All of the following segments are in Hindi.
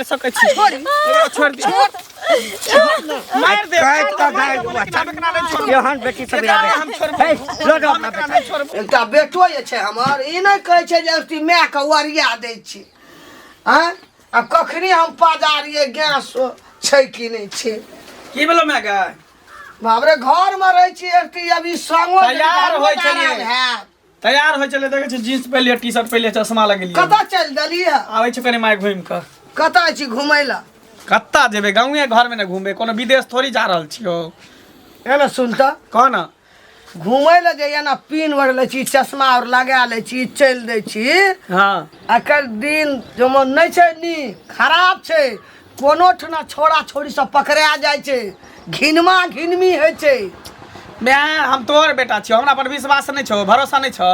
मार सकै छी छोड़ दे मार दे एहन बेटी सब हम छोड़ एकटा बेटो जे छै हमर ई नहि कहै छै जे माय के ओरिया दै छी आ कखनी हम पाजारिए गैस छै कि नहीं छै की भेलो माय गे बाबरे घर में रह छी एकटी अभी संगो तैयार होय छलिए तैयार होय छले देखे छी जींस पहले टी-शर्ट पहले चश्मा लगेलिए कता चल दलिए आबै छ कने माय घुम के कता छी घुमै ला कत्ता जेबे गांवे घर में न घूमे कोनो विदेश थोड़ी जा रहल छियो एना सुनता कौन घुमै ला जइया ना पिन भर ले छी चश्मा और लगा ले छी चल दे छी हां आकर दिन जमन नहीं छै नी खराब छै कोनो ठना छोड़ा छोड़ी सब पकड़ा जाय छै घिनमा घिनमी है छै मैं हम तोर बेटा छियो हमरा पर विश्वास नहीं छो भरोसा नहीं छो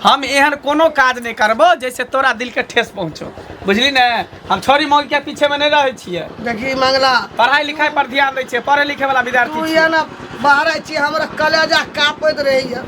हम एहन कोनो काज नहीं करबो जैसे तोरा दिल के ठेस पहुंचो बुझली ने हम छोरी मौल के पीछे में नहीं रहे छिए देखी मंगला पढ़ाई लिखाई पर ध्यान दै छिए पढ़े लिखे वाला विद्यार्थी तू छिए ये ना बाहर छी हमरा कलेजा कापैत रहैया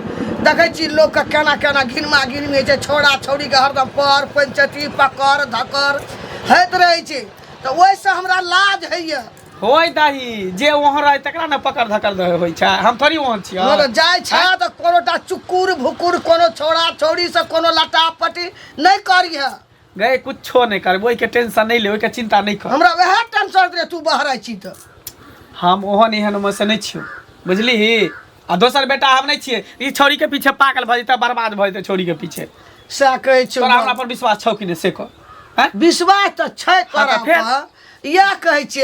देखे छी लोग के केना केना घिनमा घिनमी छै छोड़ा छोड़ी के हरदम पर पंचती पकड़ धकर हैत रहे छै तो ओइ से हमरा लाज हैया होय दाही जे वहां रहे तकरा न पकड़ धकर होय छै हम थोड़ी वहां छियै मतलब जाय छै त कोनोटा चुकुर भुकुर कोनो छोड़ा छोड़ी से कोनो लटापटी नहीं करिया गए कुछो नहीं करबो के टेंशन नहीं ले ओइ के चिंता नहीं कर हमरा वह टेंशन रे तू बाहर छी त हम ओहन एहन में से नहीं छियो बुझली आ दोसर बेटा हम नहीं छिए ई छोरी के पीछे पागल भ जते बर्बाद भ जते छोरी के पीछे से कहै छी तोरा हमरा पर विश्वास छौ कि नहीं से को हैं विश्वास त छै करा या कहै छी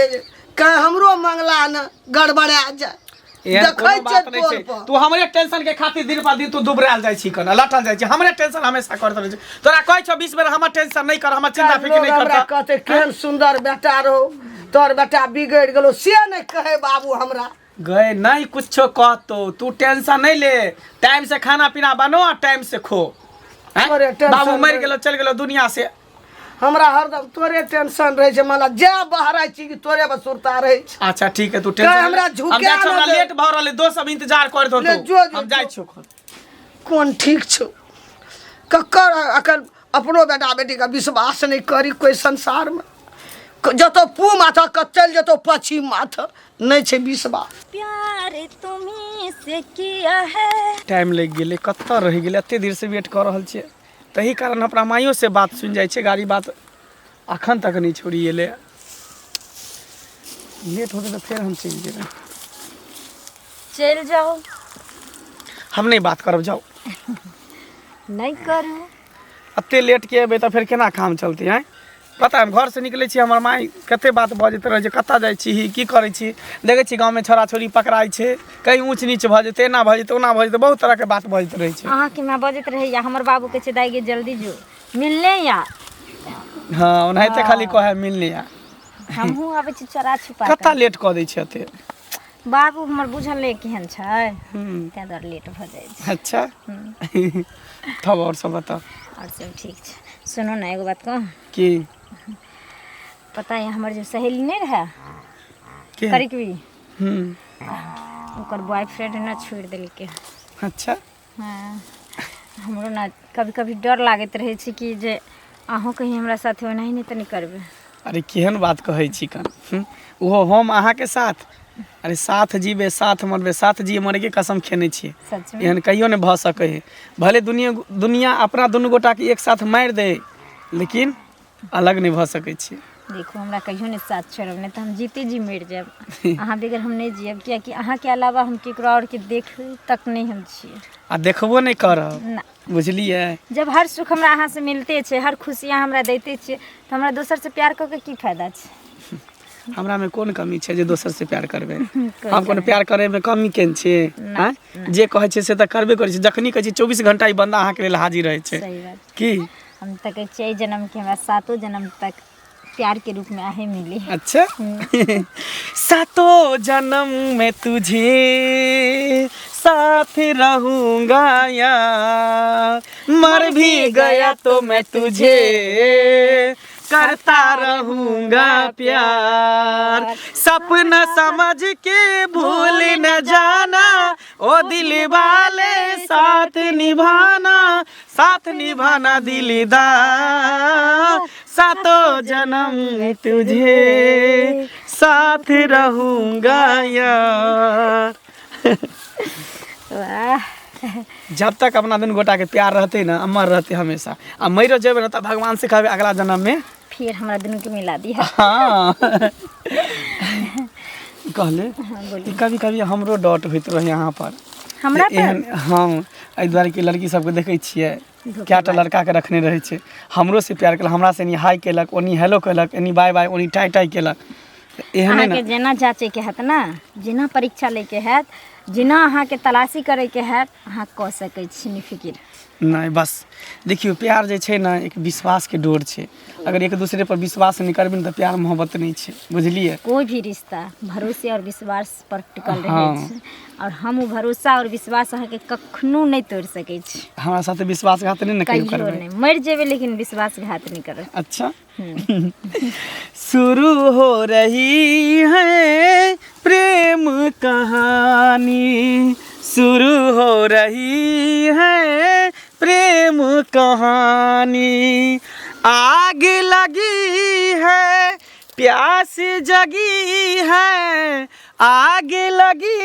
कहीं हमरो मंगला न गड़बड़ा जाए देखै छै तू हमरे टेंशन के खातिर दिन पर दिन तू दुबराल जाय छी कना लटल जाय छी हमरे टेंशन हमेशा करत रहै छी तोरा कहै छ 20 बेर हमर टेंशन नहीं कर हमर चिंता फिक्र नहीं करता कहते केहन सुंदर बेटा रहो तोर बेटा बिगड़ गेलो से नहीं कहे बाबू हमरा गए नहीं कुछो कहतो तू टेंशन नहीं ले टाइम से खाना पीना बनो और टाइम से खो बाबू मर गेलो चल गेलो दुनिया से हमरा हरदम तोरे टेंशन रहे छै मला जे बाहर आई छी तोरे बसुरता रहे छै अच्छा ठीक है तू टेंशन हमरा झुके हमरा लेट भ रहले दोस्त सब इंतजार कर दो तो हम जाय छो कौन ठीक छो ककर अकल अपनो बेटा बेटी का विश्वास नहीं करी कोई संसार में जतो पू माथा क चल जतो पश्चिम माथा नहीं छे विश्वास प्यार तुम्ही से किया है टाइम लग गेले कत्ता रह गेले एते देर से वेट कर रहल छिए तही कारण अपना माइयो से बात सुन जाय छे गाड़ी बात अखन तक नहीं छोड़ी ले लेट होते तो फिर हम चल जेबे चल जाओ हम नहीं बात करब जाओ नहीं करू अते लेट के अबे तो फिर केना काम चलते हैं पता हम घर से निकले छी हमर माई कते बात बजत रहे कत्ता जाय छी की करे छी देखे छी गांव में छोरा छोरी पकड़ाई छे कहीं ऊंच नीच भ जते ना भ जते ओना भ जते बहुत तरह के बात बजत रहे छे अहाँ के मैं बजत रहे या हमर बाबू के दाई गे जल्दी जो मिलने या हां ओनाइते खाली कहे मिलने या हमहू आबे छी चोरा छुपा कत्ता लेट क दै छते बाबू हमर बुझल ले केहन छै ते दर लेट भ जाय छै अच्छा तब और सब बता और सब ठीक छै सुनो ना एगो बात कह की पता है हमर जो सहेली नहीं रहा के करिकवी ओकर बॉयफ्रेंड ना छोड़ देल के अच्छा हाँ हमरो ना कभी कभी डर लागत रहे छी कि जे अहों कहीं हमरा साथ ओना ही नहीं तनी करबे अरे केहन बात कहै छी कन ओहो हम अहाँ के साथ अरे साथ जीवे साथ मरबे साथ जिए मरे के कसम खेने छी सच में एहन कहियो नहीं भ सके है भले दुनिया अपना दुनू गोटा के एक साथ मार दे लेकिन अलग नहीं भ सके छी देखो हमरा कहियो नहीं साथ छोड़ब नहीं तो हम जीते जी मर जाब अहाँ बगैर हम नहीं जियब क्या कि अहाँ के अलावा हम केकरो और के देख तक नहीं हम छिए आ देखबो नहीं करब बुझलिए जब हर सुख हमरा अहाँ से मिलते छे हर खुशियाँ हमरा देते छे तो हमरा दोसर से प्यार क के की फायदा छे हमरा में कौन कमी छे जे दोसर से प्यार करबे हम कोनो प्यार करे में कमी केन छे हैं जे कहे छे से त करबे करे छे जखनी कहे छे 24 घंटा ई बंदा अहाँ के लेल हाजिर रहे छे सही बात की हम तक 6 जन्म के हमरा 7 जन्म तक प्यार के रूप में आहे मिली अच्छा 7 जन्म में तुझे साथ रहूंगा यार मर भी गया तो मैं तुझे करता रहूंगा प्यार सपना समझ के भूल न जाना ओ दिल वाले साथ निभाना दिलदार, सातों जन्म तुझे साथ रहूंगा यार। वाह जब तक अपना दुनू गोटा के प्यार रहते ना, अमर रहते हमेशा। आ मरो जेबे ना तो भगवान से कहबे अगला जन्म में फिर हमरा दुनू के मिला दिया। हाँ कहले बोलिए। कभी कभी हमरो डॉट होइत रहे यहाँ पर हमरा जे एहन, हाँ एहि दुआरे कि लड़की सबके देखै छियै क्या टा लड़का के रखने रहे छै, हमरो से प्यार केलक, हमरा से एनी हाई केलक, ओनी हेलो केलक, एनी बाय बाय, ओनी टाई टाई केलक। एहने ना अहाँके जेना जाँचे के हैत ना, जेना परीक्षा लेके हैत, जेना अहाँके तलाशी करे के हैत, अहाँ कऽ सकै छी निफिकिर। नहीं बस देखियो प्यार जे छै ना एक विश्वास के डोर छै। अगर एक दूसरे पर विश्वास नहीं करबे ना तो प्यार मोहब्बत नहीं छै, बुझलिए। कोई भी रिश्ता भरोसे और विश्वास पर टिकल रहे हाँ। छै, और हम उ भरोसा और विश्वास अहाँके कखनो नहीं तोड़ सकै छी, हमारा साथे विश्वासघात नहीं ना कहियो कहियो करबे। नहीं। मर जेबे लेकिन विश्वासघात नहीं करब। अच्छा शुरू हो रही है प्रेम कहानी, शुरू हो रही है प्रेम कहानी, आग लगी है प्यास जगी है, आग लगी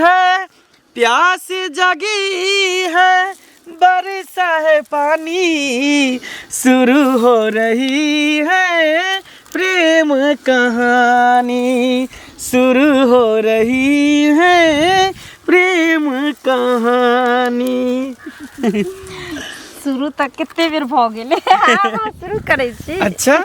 है प्यास जगी है, बरसा है पानी, शुरू हो रही है प्रेम कहानी, शुरू हो रही है प्रेम कहानी। शुरू तक कितने बेर भ गेले, आब शुरू करे छी। अच्छा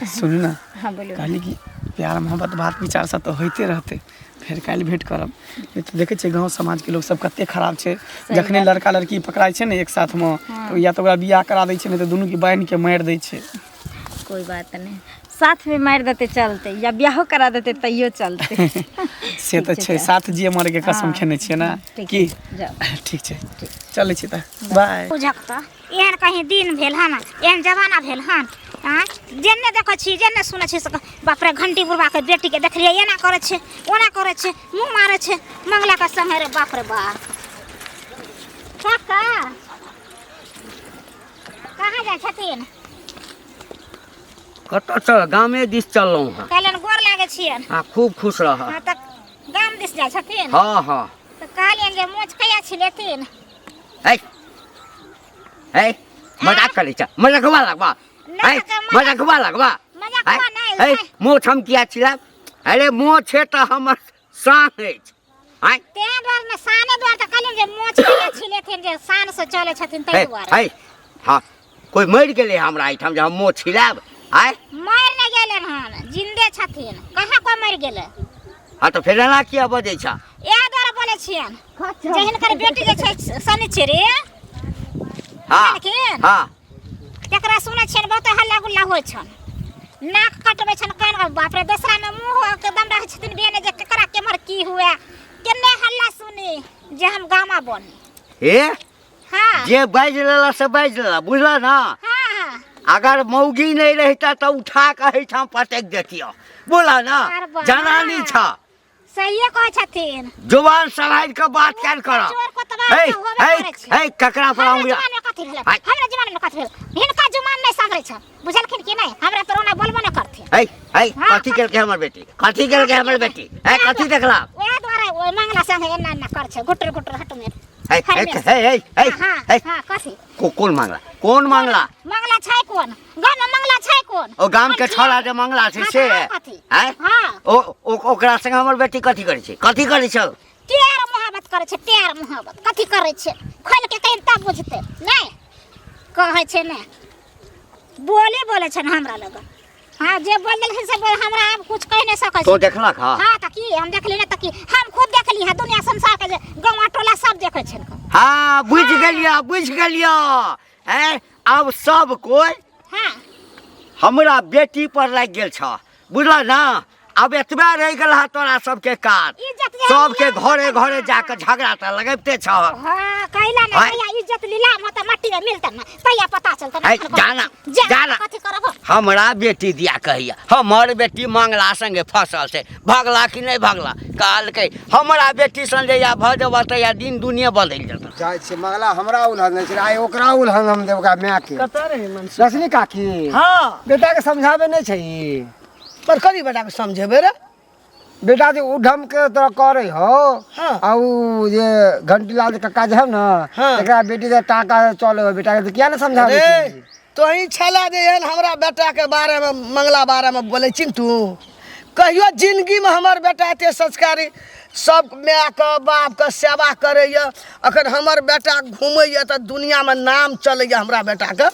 सुनू ना, हाँ बोलिए। कहली कि प्यार मोहब्बत बात विचार सब तो होते रहते, फिर काल्हि भेंट करब। नहीं तो देखे गाँव समाज के लोग सब कते खराब छै, जखने लड़का लड़की पकड़ाई छै ने एक साथ में तो या तो ओकरा बियाह करा दै छै, नहीं तो दुनू के बांध के मारि दै छै। कोई बात नहीं, साथ में मार देते चलते या ब्याहो करा देते तैयो चलते। से तो छै, साथ जिए मरे के कसम हाँ। खेने छियै ना ठीक की। छै, जाउ। ठीक छै चलै छी तऽ बाय। बुझक तऽ एहन कहीं दिन भेल हन, एहन जमाना भेल हन, जेन्ने देखै छी जेन्ने सुनै छी बाप रे घंटी बुढ़वा के बेटी के देखलियै एना करै छै ओना करै छै, मुँह मारै छै मंगला के संगे रे बाप रे बाप। काका कहाँ जाइ छथिन? कतऽ चल गामे दिस चललहुँ हँ। कहलन गोर लागै छियनि। हाँ खूब खुश रह। हाँ तऽ गाम दिस जाइ छथिन। हाँ हाँ तऽ कहलियनि जे मोच कहिया छिलेथिन? है है मजाक करै छ, मजाकवा लगबा है, मजाकवा लगबा मजाकवा नहि, है मोछ हम किया छिलब? अरे मोछ छै तऽ हमर शान अछि। है तें दुआरे ने साने दुआरे तऽ कहलियनि जे मोच कहिया छिलेथिन, जे शान से चलै छथिन ताहि दुआरे। है हाँ कोई मरि गेलै हमरा एहिठाम जे हम मोछ छिलब? आय मरि नहि गेलन हन, जिन्दे छथिन, कहाँ कोइ मरि गेलै। हाँ तऽ फेर एना किया बजै छ? इएह दुआरे बोलै छियनि जे हिनकर बेटी जे छै शनिचरी हाँ जानकिन, हाँ तकरा सुनै छियनि बहुते हल्ला गुल्ला होइ छनि, नाक कटबै छनि, कान बाप रे दोसरा में मुँह एकदम रहै छथिन बेने जे केकरा केमहर की हुए, केन्ने हल्ला सुनी जे हम गामा बनी। हे हाँ जे बाजि लेला से बाजि लेला, बुझल ना। हाँ हाँ अगर मौगी नहीं रहता तो उठा के एहिठाम पटक देतियो, बोला ना अरे वाह। जनानी छ, सहिए कहै छथिन। जुबान संभाल के बात कैल कर। चोर कोतवाल तऽ होबे करै छै। हे ककरा पर हमरा उंगली जमाना में कथी भेलै? हमरा जमाना में कथी भेल? हिनका जुमान नहीं संभरै छ, बुझलखिन कि नहीं? हमरा पर ओना बोलबो नहीं करथिन। हे हे हाँ, कथी केलके हमर बेटी, कथी केलके हमर बेटी, हे कथी देखला? ओए द्वारा ओए मंगला संगे एना एना कर छै, गुटर गुटर हट में। हे हे हे हे हाँ हे हाँ कथी? कौन मांगला, कौन मांगला? मंगला छै कोन? गाम में मंगला छै कोन? ओ गाम के छोरा जे मंगला छै से हाँ, कथी? हैं? हाँ ओ ओकरा संग हमर बेटी कथी करै छै, कथी करै छै? प्यार मोहब्बत करे छै, प्यार मोहब्बत कथी करे छै? खोल के कहीं तब बुझते नहीं कहै छै ने, बोले छै हमरा लगन। हाँ जे बोल देलखिन से बोल, हमरा अब कुछ कह नहीं सकै तो छै। देखलक हा? हाँ त की हम देखली ना त की हम खुद देखली है, दुनिया संसार के जे गाँव टोला सब देखे छै। हाँ बुझ गेलियो हैं? अब सब कोई हाँ हमरा बेटी पर लग गेल छ, बुझल ना। अब एतबे रह गल है तोरा सबके काज इज्जत जे सबके घरे घरे जाकर झगड़ा त लगबते छ हां कहला ना भैया इज्जत लीला मत मट्टी में मिलता ना तैया पता चलता है जाना जाना कथि करब हमरा बेटी दिया कहिया हमर बेटी मंगला संगे फसल से भगला कि नहीं भगला काल के हमरा बेटी संगे या भ जब त या दिन दुनिया बदल जता जाय छै मंगला हमरा उलहन नै छै आइ ओकरा उलहन हम देब का माय के कत रहे मन रश्मि काकी हां बेटा के समझावे नै छै पर कनी बेटा के समझेबे रे बेटा जे उधम के तो करे हो हाँ। आ उ जे घंटीलाल कक्का जे है ना हाँ। एकरा बेटी के टाका चले हो बेटा के किया न समझावे अरे छै तो ही छला दे एहन हमरा बेटा के बारे में मंगला बारे में बोले छी तू कहियो जिंदगी में हमर बेटा एते संस्कारी सब माय के बाप के सेवा करैया अखन हमर बेटा घूमैया त दुनिया में नाम चलैया हमरा बेटा के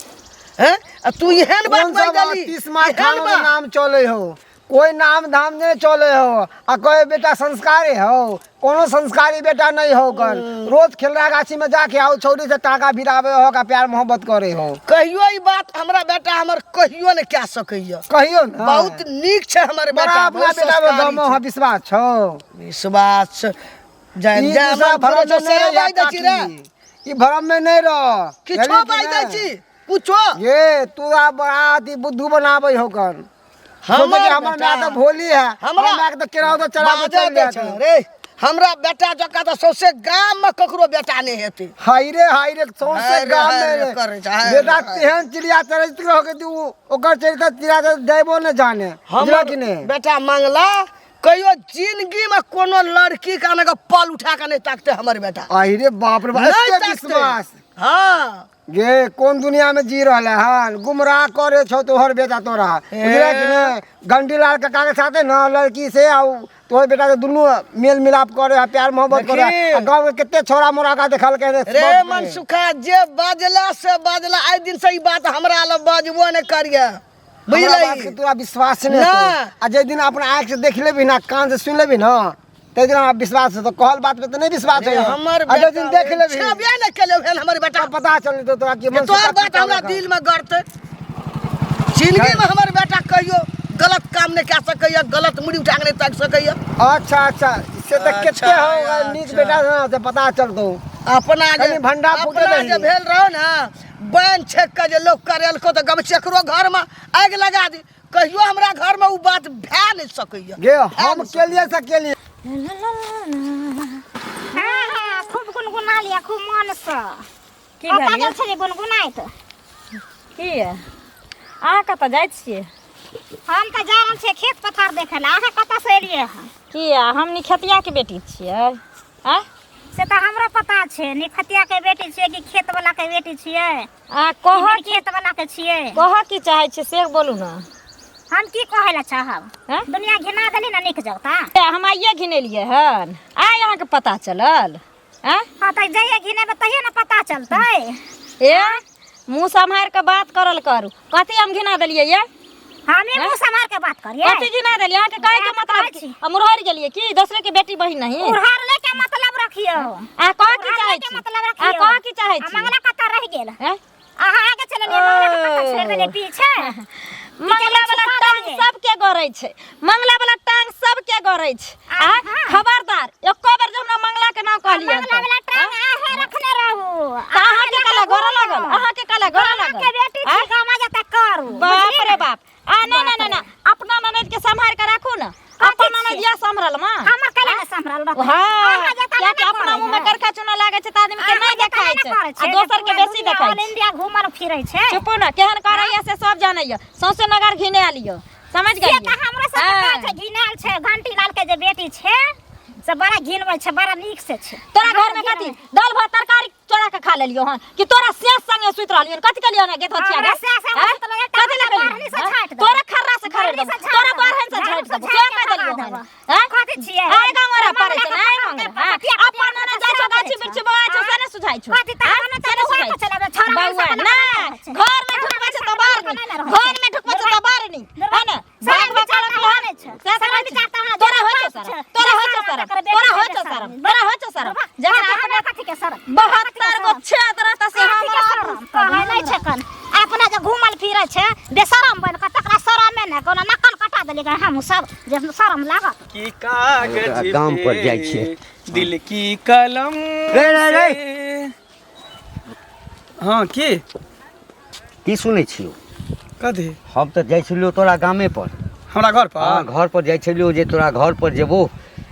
हैं तू एहन बात कौन सा बोल गली 30 माह खाना में नाम चले हो कोई नाम धाम नहीं चले हो आ कोई बेटा संस्कारी हो कोनो संस्कारी बेटा नहीं हो कर रोज खेलरा गाछी में जाके आओ छोरी से टाका भिरावे हो का प्यार मोहब्बत करे हो कहियो ई बात हमरा बेटा हमर कहियो न क्या सकैया कहियो ना बहुत नीक छै हमर बड़ा बेटा अपना बेटा में गम हो विश्वास छो विश्वास जय ई जय दूसरा हमर भरम भरोसा में से नहीं बाई दै छी रे ई भरम में नहीं रह किछो बाई दै छी पूछो ये तू आ बड़ा अति बुद्धू बनावे हो कर हमर बेटा मां तो भोली है हमरा मां के तो केराव तो चढ़ा के बाजा चल दै जाती छै रे हमरा बेटा जका त सौसे गाम में ककरो बेटा नहीं हेतै हाय रे सौंसे हाय रे, गाम हाय रे में करे छै, हाय बेटा रे, हाय। तेहन चिड़िया चरित्र रह के तू ओकर चरित्र चिड़िया तो देबो न जाने बुझला हमर कि नहीं बेटा मंगला कहियो जिंदगी में कोनो लड़की का ना पल उठा के नहीं ताकते हमर बेटा आई रे बाप रे बाप नहीं एते ताकते। विश्वास हां ये कौन दुनिया में जी रहले हन गुमराह करे छो तोहर बेटा तोरा बुझला कि नहीं घंटीलाल काका के साथे न लड़की से आउ तोहर बेटा के दुनू मेल मिलाप करे प्यार मोहब्बत करे देखी। आ गांव में कितने छोरा मोरा का देखल के रे मन सुखा जे बाजला से बाजला आइ दिन से ई बात हमरा ल बाजबो न करिया बुझला बात के बुझलै तोरा विश्वास नहीं ना। तो आ जे दिन अपना आंख से देख लेबी ना कान से सुन लेबी ना ते दिन हमरा विश्वास है तो कहल बात पे तो नहीं विश्वास है हमर आ जे दिन देख लेबी छबे न केले हेन हमर बेटा तब पता चल तो तोरा की मन तोहर से बात हमरा दिल में गड़ते जिंदगी में हमर बेटा कहियो गलत काम नहीं कह सकैया गलत मुड़ी उठा के नहीं ताक सकैया अच्छा इससे तो कितने अच्छा, हो नीच अच्छा। बेटा ना से पता चल तो अपना जे कनी भंडा फूटे अपना रही। जे भेल रहो ना बैन छेक के जे लोग करेलको तो गम चकरो घर में आग लगा दी कहियो हमरा घर में उ बात भै नहीं सकैया गे हम के लिए से के लिए हां हां खूब गुनगुना लिया खूब मन से की पता भेलियै? चल छै गुनगुनाइत की है अहाँ कतऽ जाइ छियै हम त जा रहल छै खेत पथार देखे ला अहाँ कतऽ से एलियै हँ की हमनी खेतिया के बेटी छियै आ से त हमरा पता छै निखतिया के बेटी छियै कि खेत वाला के बेटी छियै आ कह खेत वाला के छियै कह की चाहै छियै से बोलू ना हम की कहै ला चाहब हैं? दुनिया घिना देली ना निक जगता हम आइए घिनेलियै हन आइ अहाँके पता चलल आ हाँ त जइए घिनेबै तहिए ना पता चलतै ए मुँह सम्हारि के बात करल करू कथी हम घिना देलियै ये हमें मुंह संभाल के बात करिए कथी घिना देलियै अहाँके कहै के बात कहै छी। मतलब हम उड़हर गेलियै की दूसरे के बेटी बहिन नहीं उड़ार ले के मतलब रखियो आ कह की उड़ार चाहै ले के छी मतलब आ रखियो कह की चाहै छी मंगला कतऽ रह गेल हैं? अहाँ आगे चललिए मंगला के कतऽ छोड़ देलिए पीछे मंगला वाला टांग सबके गड़ै छै मंगला वाला टांग सबके गड़ै छै आ खबरदार एको बेर जे हमरा मंगला के नाम कहलियै मंगला वाला टांग आहे रखने रहू अहाँ के कला गड़ लागल अहाँ के कला गड़ लागल के बेटी छी गामा जता करू बाप रे बाप आ ना अपना ननद के संभाल के राखू ना अपन ननद या संभरल मां हमर कला ने संभरल रख हां क्या कि अपना मुंह में करखा चुना लागे छै त आदमी के नहीं देखाय छै आ दोसर के बेसी देखाय ऑल छै इंडिया घूमल फिरै छै चुप ना केहन करैया से सब जानैया सौसे नगर घिने आलियो समझ से गई त हमरा सब पता छै घिनाल छै घंटी लाल के जे बेटी छै से बड़ा घिनबै छै बड़ा नीक से छै तोरा घर में कथी दाल भात तरकारी चोरा के खा लेलियो हन कि तोरा सेस संगे सुत रहलियो कथी कलियो ना गेथ छिया हमरा सेस संगे हैं? सुतल रहलियै, कथी तोरा लगलियो बाहरनी से झाँटि देबो। तोरा खर्रा से खरीद बाहरनी देबो से तोरा झाँटि बाहरन से देबो। झाँट देबो बाहरनी से से कह देलियो झाँटि हन देबो। हैं? कथी छियै आइ गाँवरा पड़ै छै नहीं मंगला मंगला के हैं? पतिया अपन नने जाइ छौ गाछी बिरछी बगाइ छौ से ने सुझाइ छौ कथी त हमने त हुआ के चलाबे छोरा बउआ ना घर में ढुकबै छै त बाहर नहीं घर में ढुकबै छै त बाहर नहीं है ना भाग भाग कर कहने छै से समझ तोरा होइ छै सर तोरा होइ छै सर तोरा होइ छै सर तोरा होइ छै सर जकरा अपने कथी के सर 72 गो छेद रहता से हम कहै नै छै कन अपना जे घूमल फिरै छै बेशरम बन के तकरा शरमे नै कोनो नकल कटा देली चले गए हम सब जे शर्म लागत की कागज गाम पर पे जाइ छियै। दिल की कलम रे। से। हाँ की सुनै छियौ? कथी हम तऽ जाइ छलियौ तोरा गामे पर। हमरा घर हाँ पर घर पर जाइ छलियौ जे तोरा घर पर जेबो,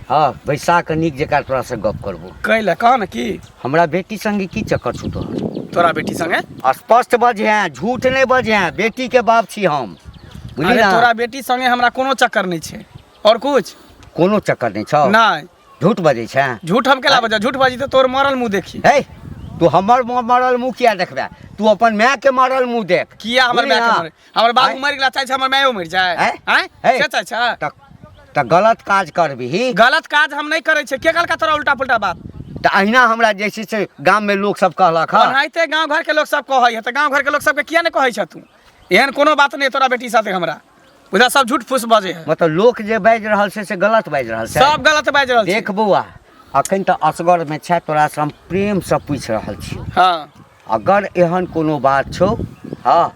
हाँ बैसा कऽ नीक जकाँ तोरा से गप करबो। कैला कह न की हमरा बेटी संगे की चक्कर छौ तोहर? तोरा बेटी संगे? स्पष्ट बजहे, झूठ नहीं बजहे, बेटी के बाप छी हम, बुझली अरे ना? तोरा बेटी संगे हमरा कोनो चक्कर नहीं छै और कुछ कोनो चक्कर नहीं छौ? नहीं। झूठ बजै छै? झूठ हम केला बजा? झूठ बाजी तो तोर मरल मुंह देखी। हे तू हमर मरल मुंह किया देखबे? तू अपन माय के मरल मुंह देख। किया हमर बुझली माय के ना? मरे? हमर बाबू आँय? मर गेला चाहे हमर मायो मर जाए? आँय? हैं हे। से चाहे छै? त गलत काज करबही गलत काज हम नहीं करे छै। के कहलका तोरा उल्टा पुल्टा बात? त अहिना हमरा जैसे से गाम में लोग सब कहलक ह। ओनाहिते गांव घर के लोग सब कहै है, त गांव घर के लोग सबके किया नहीं कहै छ तू? एहन कोनो बात नहीं तोरा बेटी साथे हमरा। बुझा सब झूठ फूस बजे है। मतलब लोग जे बाज रहल से गलत बाज रहल छै। सब गलत बाज रहल छै। देख बौआ, अखन त असगर में छै, तोरा से हम प्रेम से पूछ रहल छियौ। हाँ अगर एहन कोनो बात छौ, हाँ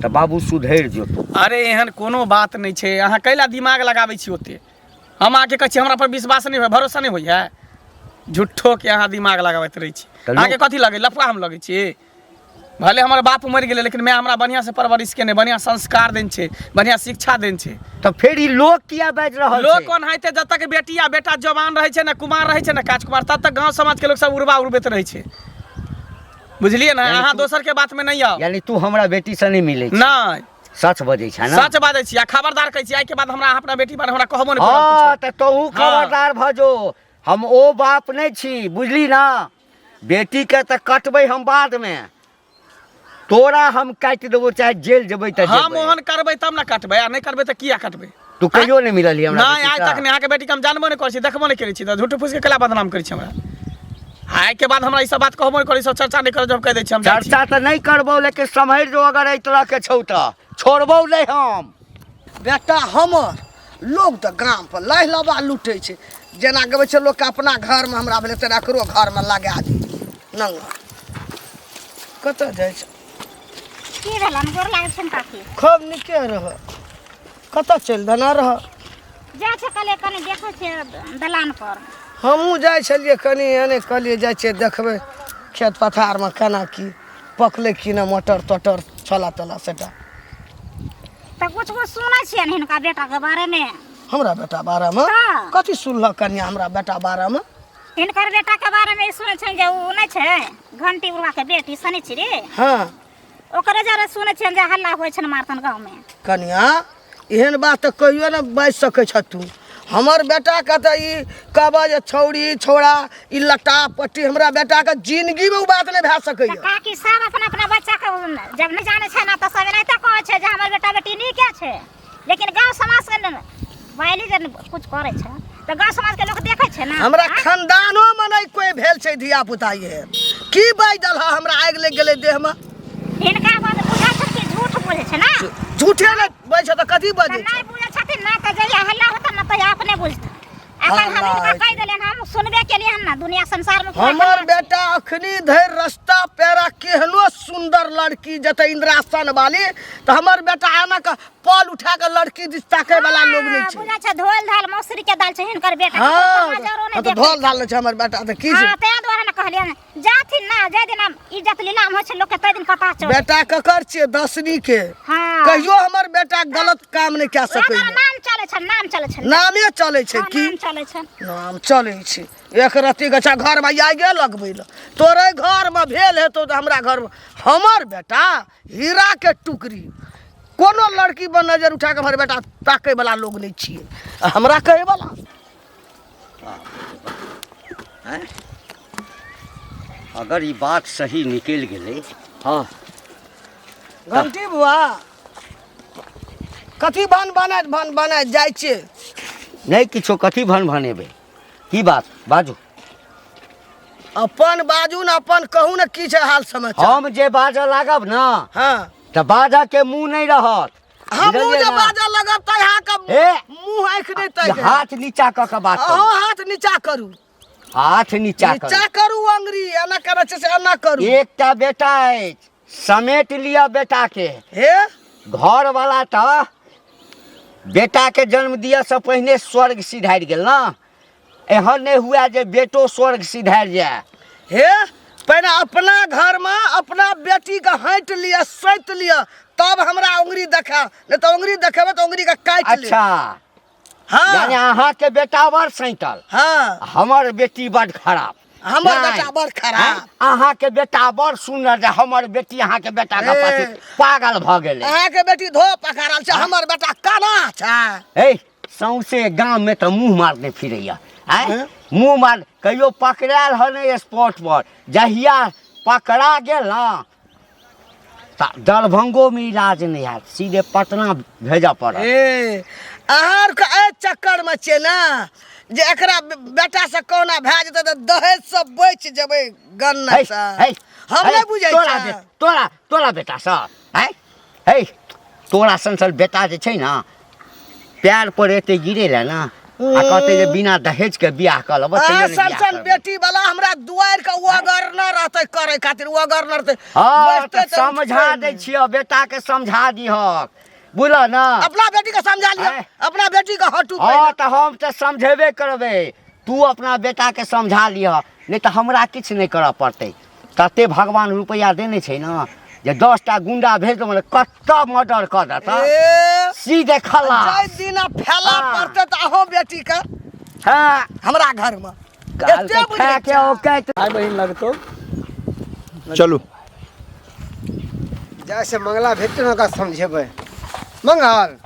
त बाबू सुधैर जो तू। अरे एहन कोनो बात नहीं छै। अहाँ कैला दिमाग लगाबै छी ओते? हम आके कहै छी हमरा पर विश्वास नहीं होय, भरोसा नहीं होय है? झूठो के अहाँ दिमाग लगाबैत रहै छी। तऽ लोग- अहाँके कथी लगे? लफड़ा हम लगै छी? भले हमर बाप मर गेलै लेकिन मैं हमरा बढ़िया से परवरिश केने, बढ़िया संस्कार देन छै, बढ़िया शिक्षा देन छै। त फिर ई लोग किया बाज रहल लोग छै? कोन हाइते जब तक बेटी या बेटा जवान रहै छै ना, कुमार रहै छै ना, काजकुमार, तब तक गांव समाज के लोग सब उड़बा उड़बैत रहै छै। बुझलिए ना? यानी अहाँ तू- दोसर के बात में नहीं आओ। यानी तू हमरा बेटी से नहीं मिले छै? नहीं सच बजै छै ना? सच बाजै छी। आ खबरदार कहै छी आइ के बाद हमरा अपना बेटी बारे हमरा कहबो नहीं हाँ करब। त तोहू हाँ। खबरदार भजो। हम ओ बाप नहीं छी, बुझली ना? बेटी के त कटबै हम बाद में, तोरा हम काट देबो, चाहे जेल जेबै त हम जेबै। ओहन करबै तब ना कटबै, आ नहीं करबै त किया कटबै? तू कहियो नहीं मिलली हमरा नहीं बेटी आज से? तक नहीं। अहाँ के बेटी के हम जानबो नहीं करै छी, देखबो नहीं करै छी, त झूठ फूस के कला बदनाम करै छी हमरा। आइ के बाद हमरा ई सब बात कहबो नहीं करै, सब चर्चा नहीं करै, जब कह दै छी हम जाइ छी। चर्चा त नहीं करबो, लेकिन सम्हर जो अगर एहि तरह के छौ त छोड़बो नहीं हम। बेटा हमर लोग तऽ गाम पर लह लबा लूटै छै। जेना गबै छै लोग के अपना घर में हमरा भेलै तेना एकरो घर में लगा दी नंगा। कतऽ जाइ छै? की भेलन? गोर लागै छै काकी। खूब नीके रह। कतऽ चलि देना रह? जा छै कले कनी देखै छै दलान पर। हमहूँ जाइ छलियै कनि एने, कहलिए जाइ छियै देखबै खेत पथार में केना की पकलै कि ना मटर तटर छोला तला सेटा। त कुछ सुनै छियै हिनका बेटा के बारे में? हमरा बेटा बारे में हाँ। कथी सुनलक कन्या हमरा बेटा बारे में? हिनकर बेटा के बारे में सुनै छै जे उ नहीं छै घंटी उड़वा के बेटी शनिचरी, हाँ ओकरे जरे सुनै छियन जे हल्ला होइ छै मारतन गांव में। कन्या एहन बात तऽ कहियो ने बाजि सकै छ तू। हमर बेटा के तऽ ई कहबह जे छौड़ी छौड़ा ई लट्टा पट्टी हमरा बेटा के जिंदगी में उ बात नहीं भए त सकैया। काकी सब अपना अपना बच्चा के जब नहीं जाने छै ना त सब एनाहिते कहै छै जे हमर बेटा बेटी नीके छै, लेकिन गांव समाज के वाइली जे कुछ करे छै त गांव समाज के लोग देखे छै ना। हमरा आँय? खानदानो में नहीं कोई भेल छै धिया पुता ये की बाजि दल हमरा आगि लग गेलै देह में। हिनका बात बुझा छै कि झूठ बोले छै ना। झूठे ने बाजि छ तऽ कथी त बाजै छै? नहीं बुझे छथिन ना त जइया हल्ला होता ना त अपने बुझता। अगर हम हल्ला इनका होइ कह देलियन हम सुनबे केलिए हम ना दुनिया संसार में कोई हमर हल्ला- बेटा अखनी धरि रास्ता पेरा केहनो सुंदर लड़की जते इंद्रासन वाली तो हमर बेटा आना के पल उठा के लड़की दिस ताके वाला लोग नहीं छै। बुझा छै ढोल धाल मौसरी के दाल छै हिनकर बेटा के, हाँ कोई समाचारो नहीं तो देखै ढोल छै। धाल छै हमर बेटा तो की छै? हाँ तै द्वारा ने कहलियन जाथिन ना जे दिन हम इज्जत लीलाम होइ छै लोग के तै दिन पता चल। बेटा ककर छियै? दसवीं के। हाँ कहियो हमर बेटा गलत काम नहीं कए ओकर सकैया। नाम चले छै, नाम चले छै। नामे चलै छै हाँ, की? नाम चले छै। नाम चलै छै। एक रत्ती गछा घर में आगे लगबै ल तोरे घर में भेल हेतौ तो हमरा घर में। हमर बेटा हीरा के टुकड़ी, कोनो लड़की पर नजर उठा के हमर बेटा ताके वाला लोग नहीं छियै। आ हमरा कहे वाला हैं? अगर ई बात सही निकल गेलै, हाँ घंटी बुआ कथी भन बनाइत जाइ छियै? नहीं किछो, कथी भन भनेबै? की बात बाजू। अपन बाजू न, अपन कहू न की छै हाल समाचार। हम जे बाजऽ लागब ना हाँ त बाजा के मुंह नहीं रहत। हम बुझलियै जे ना? बाजा लगब त यहाँ के ए, मुंह आँख नहीं तय हाथ नीचा क के बात अहो करू। हाथ नीचा करू, हाथ नीचा नीचा करू। करू अंगरी एना करे छै से एना करू। एकटा बेटा अछि, समेट लिया बेटा के। हे घर वाला त बेटा के जन्म दिया से पहले स्वर्ग सिधारि गेल ना। एहन नहीं हुआ जे बेटो स्वर्ग सिधारि जाए। हे पहले अपना घर में अपना बेटी के हट लिया सैत लिया तब हमरा उंगली देखा, नहीं तो उंगली देखेबे तो उंगली का काट ले। अच्छा हाँ यानी अहाँ के बेटा बड़ सैतल, हाँ हमर बेटी बड़ खराब। हमर नहीं। बेटा बड़ खराब। अहाँ के बेटा बड़ सुंदर जे हमर बेटी अहाँ के बेटा के ए। पाछू पागल भ गेलै। अहाँ के बेटी धो पकड़ल छै, हमर बेटा काना छै। ए सौंसे गांव में तो मुंह मारने फिरैया। मुंह मार कहियो पकड़ायल हने स्पॉट पर, जहिया पकड़ा गेल ना दरभंगो में इलाज नहीं हैत, सीधे पटना भेजा पड़त। ए अहाँ के ए चक्कर में छै ना जे एकरा बेटा से कोना भए जेतै त दहेज सब बच जेबै गन्ना है, से। है, हम है, नहीं बुझै तोरा छै। तोरा बेटा सब है है तोरा संसल बेटा जे छै ना पैर पर एते गिरेला ना आ कहते जे बिना दहेज के बियाह कर लब। सन बेटी वाला हमरा दुआर के वगर न रहतै करे खातिर, वगर न रहतै। हाँ बचतै तो समझा दै छियो, बेटा के समझा दिहक, बुझल ना। अपना बेटी के समझा लियो, हैं? अपना बेटी के हटू हाँ तो हम तो समझेबे करबे, तू अपना बेटा के समझा लिह, नहीं तो हमरा किछ नहीं करऽ पड़तै। तते भगवान रुपया देने छै ना जे 10टा गुंडा भेज दो मतलब कत्ता मर्डर कर देता ए सीधे खल्ला। जय दिना फैला हाँ। पड़तै त अहो बेटी के हाँ हमरा घर में काल एते के बुझै खा के छै। औकात। भाई बहन लगतो चलू जैसे मंगला भेट न का समझेबै। मंगल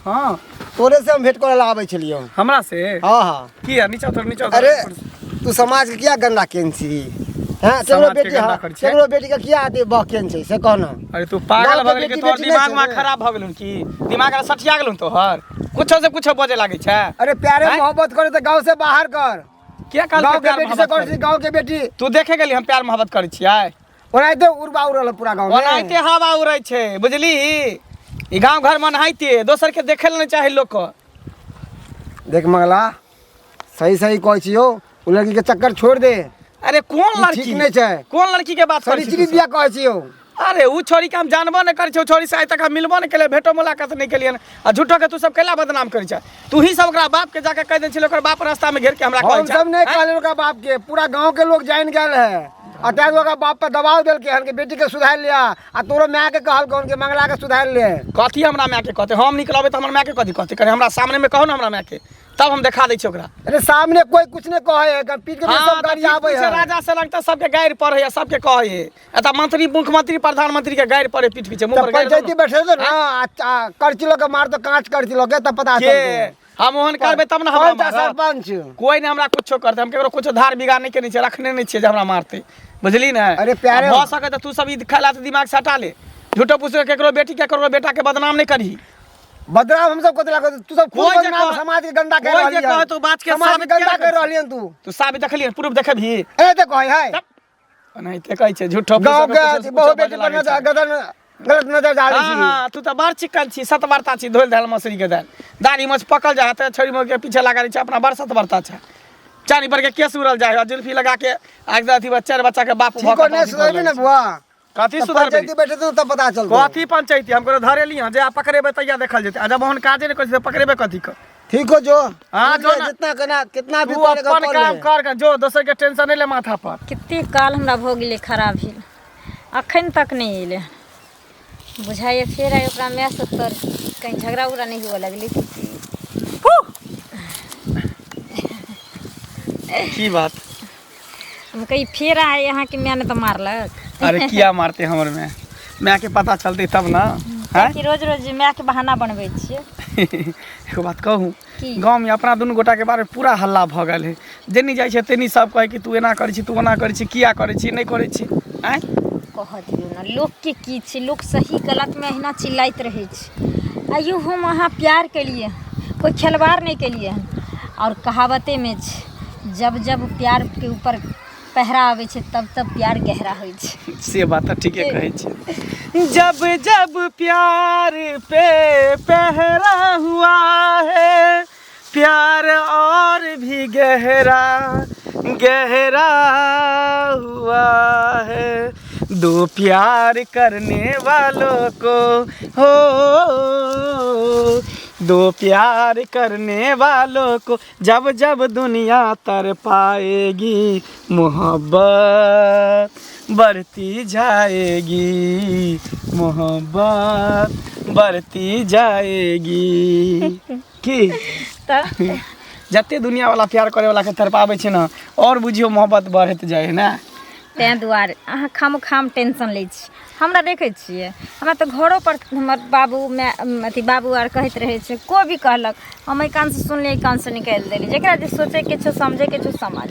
हाँ तोरे से हम भेंट करे ला आबै छलियो। हमरा से हाँ हाँ की है नीचा उतर नीचा उतर। अरे तू समाज के किया गंदा केन छी? हैं तेरो समाज के बेटी गंदा करै छै? तेरो बेटी के किया आदे बहकेन छै से कहना। अरे तू पागल गाँव भ के गेल कि बेटी तोर बेटी दिमाग नहीं में छै खराब भ गेलुन की? दिमाग में सठिया गेलुन तोहर? कुछो से कुछो बजे लागे छै। अरे प्यारे हैं? मोहब्बत करे तो गांव से बाहर कर। क्या काल गांव के के प्यार बेटी से मोहब्बत कर करी? गांव के बेटी तू देखे गेली हम प्यार मोहब्बत करै छियै? ओनाइते उड़बा उड़ल पूरा गांव ओनाहिते में। हवा उड़ै छै बुझली। ई गांव घर में नहाइते दोसर के देखे ले नहीं चाहे लोग को। देख मंगला सही सही कहै छियो, उ लड़की के चक्कर छोड़ दे। अरे कौन ई लड़की? ठीक नहीं छै। कौन लड़की के बात सरी करै चिरी छी? बिया कहै छियो। अरे उ छोरी के हम जानबो नहीं करै छै, उ छोरी से आइ तक हम मिलबो नहीं केले, भेटो मुलाकात नहीं केलियन। आ झूठो के तू सब कैला बदनाम करै छै? तू ही सब ओकरा बाप के जाके कह दै छिल, ओकर बाप रास्ता में घेर के हमरा कहै हम छै। सब नहीं हैं? कहले ओकरा बाप के, पूरा गांव के लोग जान गेल है। आ तैं ओकरा बाप पे दबाव देल के हन के बेटी के सुधार लिया, आ तोरो माय के कहल कौन के मंगला के सुधार ले। कथी हमरा माय के कहते? हम निकलबे त हमर माय के कथी कहते? करे हमरा सामने में कहो ना हमरा माय के, तब हम दिखा दै छी ओकरा। अरे सामने कोई कुछ नहीं कहे है, पीठ के हाँ, सब तो गाड़ी पीठ आवे पीछे है। राजा से लगता सबके गायर पड़े है, सबके कहे है। एता मंत्री मुख्यमंत्री प्रधानमंत्री के गायर पड़े पीठ पीछे, मुंह तब पर गायर पंचायती दो। बैठे थे ना, करची लोग के मार तो कांच करची लोग के तब पता के चलते। हम ओहन करबे तब ना हमरा कौन सा मारब। सरपंच? कोई नहीं हमरा कुछो करते, हम केकरो कुछो धार बिगाड़ नहीं के नीचे रखने नहीं छे जे हमरा मारते, बुझली ना। अरे प्यारे हो सके तो तू सब ई खैला दिमाग से हटा ले। झूठो पूछ के केकरो बेटी के केकरो बेटा के बदनाम नहीं करी। बदनाम हम सब को दिला तू सब खूब कोई जे बदनाम कह- समाज के गंदा कर कोई रहली जे कह तू बात के समाज के साबित गंदा किया कर कर रहली तू। तू साबित देखलिए प्रूफ देखे भी। ए ते कहे है नहीं ते कहै छै झूठो गांव पूछ के बहु बेटी पर नजर गलत नजर डाली छी। हाँ तू तो बड़ चिकन छी, सतबरता छी, धोल धाल मसूरी के दाल दाढ़ी मछ पकल जाए तो छोरी मोर के पीछे लगा छै, अपना बड़ सतबरता छै। चानी पर के केस उड़ल जाए, जुल्फी लगा के आग अथी चार बच्चा के बाप ठीक नहीं सुधरबी ना बुआ। कथी तब सुधरबे? पंचायती बैठे तो तब पता चलता। कथी पंचायती? हम करो धरेली हां, जे पकड़ेबे तैया देखल जेते। जब ओहन काजे नहीं करै पकड़ेबे कथी क? ठीक हो जो। हाँ, जो ना। जितना करना कितना भी तू करे अपन काम कर जो, दोसर के टेंशन नहीं ले माथा पर। कते काल हमरा भऽ गेलै खराब भेल, अखन तक नहीं एलै। बुझाइए फेर आइ ओकरा माय से तर कहीं झगड़ा उगड़ा नहीं हुआ लगलै। की बात? हम कही फेर आए यहाँ के माय ने तो मारलक। अरे किया मारते हमर में? मैं के पता चलते तब ना। हैं? कि रोज रोज माय के बहाना बनबै छियै। एगो बात कहूँ, की? गाँव में अपना दुनू गोटा के बारे में पूरा हल्ला भ गेल है। जेनी जाइ छै तेनी सब कहे कि तू एना करै छी, तू ओना करै छी, किया करै छी, नहीं करै छी। हैं? कह दियौ ना, लोक के की छै, लोक सही गलत में अहिना चिल्लाइत रहै छै। आइयो हम अहाँ प्यार केलिए, कोई खिलवाड़ नहीं केलिए हन। और कहावते में छै, जब जब प्यार के ऊपर पहरा आवे छै तब तब प्यार गहरा होइ छै। से बात तो ठीके कहै छी। जब जब प्यार पे पहरा हुआ है, प्यार और भी गहरा गहरा हुआ है। दो प्यार करने वालों को हो दो प्यार करने वालों को जब जब दुनिया तर पाएगी, मोहब्बत बढ़ती जाएगी, मोहब्बत बढ़ती जाएगी। की जते दुनिया वाला प्यार करे वाला के तरपावे छे ना, और बुझियो मोहब्बत बढ़त जाए ना। तें दुआरे अहाँ खाम टेंशन लै छी। हमरा देखै छियै, हमरा तऽ घरो पर हमर बाबू अथी बाबू आर कहैत रहै छै, कोइ भी कहलक हम एहि कान से सुनलियै, कान से निकालि देली। जेकरा जे सोचे के छो, समझे के छो, समझ।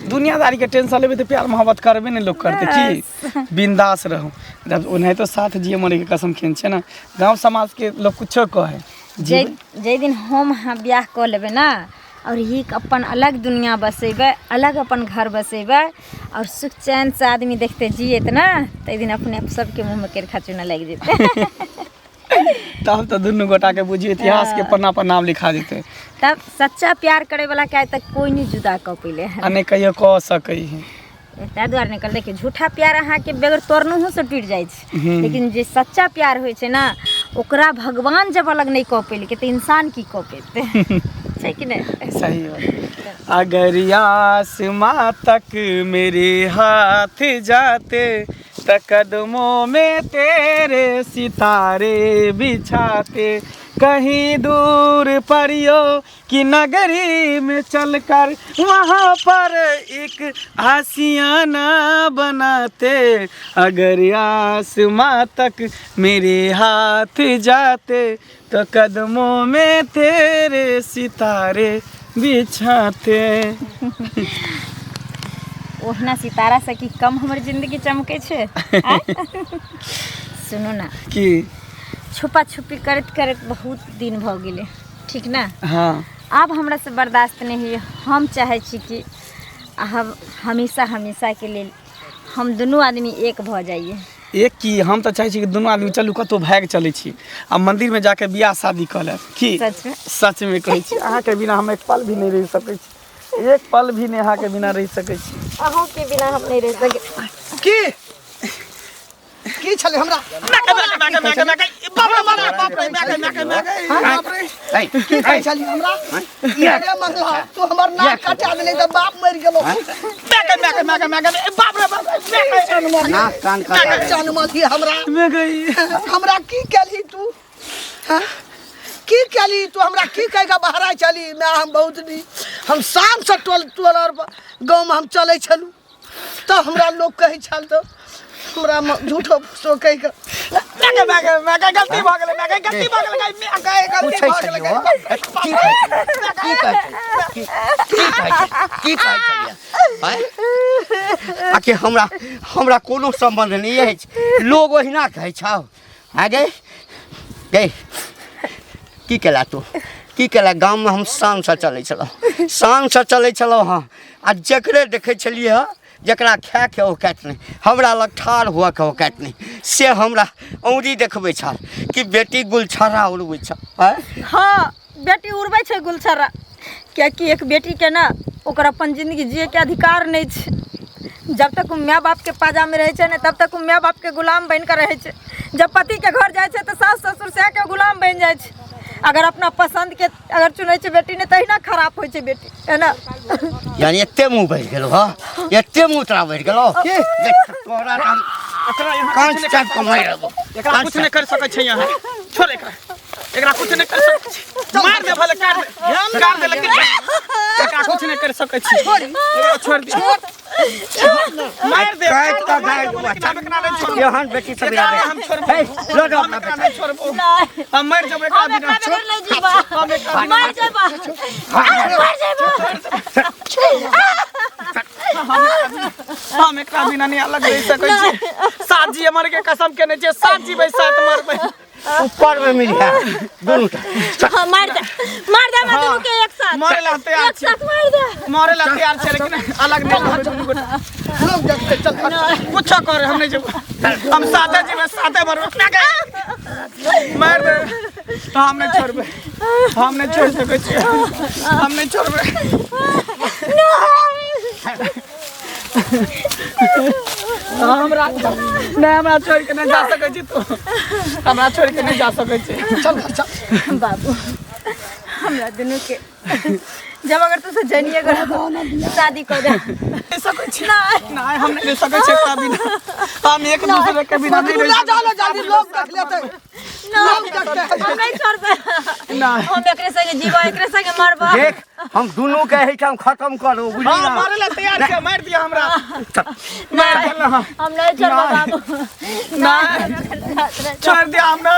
दुनियादारी के टेंशन लेबे तो प्यार मोहब्बत करबे नहीं लोग करते की। बिंदास रहो, जब उन्हें तो साथ जिए मरे के कसम खेन छे ना। गांव समाज के लोग कुछो कहे, जे दिन हम ब्याह कऽ लेबै ना, और ही अपन अलग दुनिया बसेबै, अलग अपन घर बसेबै, और सुख चैन से आदमी देखते जियत ना, तो दिन अपने आप सबके मुँह में केरखा चूना लग जेते। तब तो दुनू गोटा के बुझिए इतिहास के पन्ना पर नाम लिखा देते। तब सच्चा प्यार करे वाला के तक कोई नहीं जुदा कऽ पहिले है, अने कहियो कह सकै है। ताहि दुआरे निकल देखिए, झूठा प्यार अहाँ के बेगर तोड़नहु से टूट जाइ छै, लेकिन जे सच्चा प्यार होइ छै ना, ओकरा भगवान जब अलग नहीं कऽ पेले के, तो इंसान की कऽ पेते। छै कि नहीं? सही बात। अगर आसमां तक मेरे हाथ जाते, तो कदमों में तेरे सितारे बिछाते, कहीं दूर परियों की नगरी में चलकर वहाँ पर एक आशियाना बनाते। अगर आसमां तक मेरे हाथ जाते, तो कदमों में तेरे सितारे बिछाते। ओहना सितारा से की कम हमर जिंदगी चमके छे। सुनो ना की छुपा छुपी करत करत बहुत दिन भ गेले, ठीक ना? हाँ, अब हमरा से बर्दाश्त नहीं हुई। हम चाहे छी कि हम हमेशा हमेशा के लिए हम दोनों आदमी एक भ जाइए। एक की हम तो चाहे छी कि दोनों आदमी चलू कतो भाग चले छी, आ मंदिर में जाके बियाह शादी कर ले। की सच में? सच में कहै छी, अहाँ के बिना हम एक पल भी नहीं रह सकै छी, एक पल भी नहीं अहाँ के बिना रह सकै छी। अहों के बिना हम नहीं रह सके। की छले हमरा? की कहै छली हमरा? अरे मंगला तू हमर नाक काटा देले त बाप मर गेलो। बाप रे बाप, नाक कान काटा जान मथी हमरा। मैं गई हमरा की केली तू? हां की केली तू? हमरा की कह के बाहर चली? मैं हम बहुत दी हम शाम से टोल गांव में हम चले छलू, तो हमरा लोग कहे छल, तो हमरा झूठो फूसो कह के मैं गलती भ गेलै, मैं गलती भ गेलै, मैं गलती भ गेलै। की कहै छलियै? आके हमरा कोनो संबंध नहीं है। लोग ओहिना कहै छौ। आ गए गए की केला तू? की केला? गाँव में हम शान से चलै छलौ हाँ, आ जकरे देखै छलियै हँ, जकरा खाए के औकात नहीं, हमरा लग ठाढ़ हुआ के औकात नहीं, से हमरा औरी देखबै छल कि बेटी गुलछर्रा उड़बै छ। हाँ, बेटी उड़बै छै गुलछर्रा, कियाकि एक बेटी के ना ओकर अपन जिंदगी जिए के अधिकार नहीं छै। जब तक वो माँ बाप के पाजा में रहे छै ने, तब तक वो माँ बाप के गुलाम बन कर रहे छै। जब पति के घर जाए छै, तो सास ससुर से के गुलाम बन जाए छै। अगर अपना पसंद के अगर चुनै छै बेटी ने, तहिना खराब होइ छै बेटी, है ना? यानी एते मुँह बढ़ गेलो हाँ, एते मुँह तोरा बढ़ गेलो। तोरा कान चाप के मार देबो। एकरा कुछ नहीं कर सकै छै यहाँ। छोड़ एकरा कुछ नहीं कर सकै छी, मार दे भले, काट दे, लेकिन एकरा कुछ नहीं कर सकै छी। छोड़ दे, मार दे, काट का गाय दुआ यहां बेटी सब बिना हम छोड़बो, लो अपना बेटा छोड़बो, हम मर जब एकरा बिना। मर जेबा, हम एकरा बिना नहीं अलग रह सकै छी। साथ जी मर के कसम केने छै, साथ जीबै साथ मरबै। ऊपर में मिल गया दोनों हाँ, मार दे मैं दोनों के एक साथ, मरे ला तैयार एक साथ मार दे। मरे ला तैयार छै, लेकिन अलग नहीं होबै दुनू गोटा। लोग जब चल कुछ कर, हम नहीं जेबै, हम साथे जीबै साथे मरबै। मार दे, हम नहीं छोड़बै, हम नहीं छोड़ सकै छी, हम नहीं छोड़बै। हमरा नहीं, हमरा छोड़ के नहीं जा सकै छी तू, हमरा छोड़ के नहीं जा सकै छी। चल घर चल। बाबू हमरा दुनू के जब अगर तुझसे जनिए कर शादी कर दे नहीं सकै छी, नहीं हम नहीं सकै छी एकरा बिना, हम एक दूसरे के बिना नहीं तू रह ले जाओ जल्दी, लोग देख लेते, लोग देखते हैं। हम नहीं छोड़बे, नहीं हम एकरे संगे जीवा एकरे संगे मरबा। देख हम दोनों के एहिठाम खत्म करो बुझली हां ना। मारे ला तैयार के मार दिया हमरा, मार देला हम नहीं छोड़बा बाबू। नहीं छोड़ दिया हमरा।